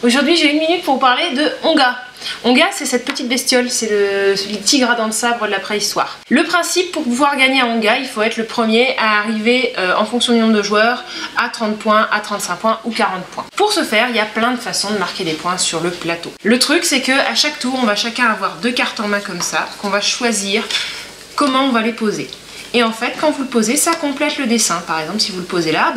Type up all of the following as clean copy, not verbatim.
Aujourd'hui j'ai une minute pour vous parler de Onga. Onga, c'est cette petite bestiole, c'est celui tigre à dents de sabre de la préhistoire. Le principe, pour pouvoir gagner à Onga, il faut être le premier à arriver en fonction du nombre de joueurs à 30 points, à 35 points ou 40 points. Pour ce faire, il y a plein de façons de marquer des points sur le plateau. Le truc, c'est qu'à chaque tour, on va chacun avoir 2 cartes en main comme ça, qu'on va choisir comment on va les poser. Et en fait, quand vous le posez, ça complète le dessin. Par exemple, si vous le posez là,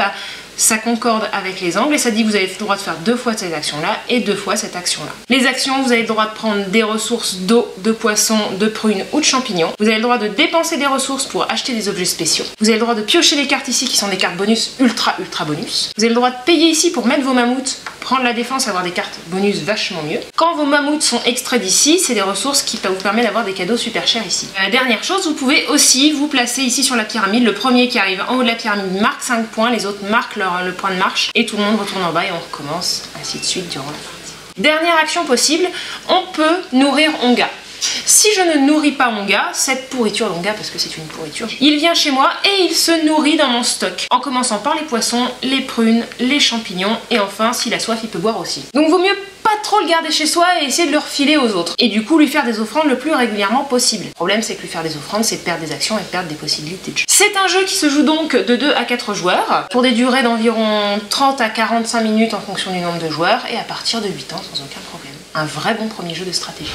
ça concorde avec les angles et ça dit que vous avez le droit de faire 2 fois cette action-là et 2 fois cette action-là. Les actions, vous avez le droit de prendre des ressources d'eau, de poisson, de prunes ou de champignons. Vous avez le droit de dépenser des ressources pour acheter des objets spéciaux. Vous avez le droit de piocher les cartes ici qui sont des cartes bonus ultra bonus. Vous avez le droit de payer ici pour mettre vos mammouths, prendre la défense, avoir des cartes bonus vachement mieux. Quand vos mammouths sont extraits d'ici, c'est des ressources qui vous permettent d'avoir des cadeaux super chers ici. Dernière chose, vous pouvez aussi vous placer ici sur la pyramide. Le premier qui arrive en haut de la pyramide marque 5 points, les autres marquent le point de marche et tout le monde retourne en bas et on recommence ainsi de suite durant la partie. Dernière action possible, on peut nourrir Onga. Si je ne nourris pas Onga, cette pourriture d'Onga, parce que c'est une pourriture, il vient chez moi et il se nourrit dans mon stock. En commençant par les poissons, les prunes, les champignons et enfin, s'il a soif, il peut boire aussi. Donc vaut mieux pas trop le garder chez soi et essayer de le refiler aux autres. Et du coup, lui faire des offrandes le plus régulièrement possible. Le problème, c'est que lui faire des offrandes, c'est perdre des actions et perdre des possibilités de jeu. C'est un jeu qui se joue donc de 2 à 4 joueurs, pour des durées d'environ 30 à 45 minutes en fonction du nombre de joueurs, et à partir de 8 ans, sans aucun problème. Un vrai bon premier jeu de stratégie.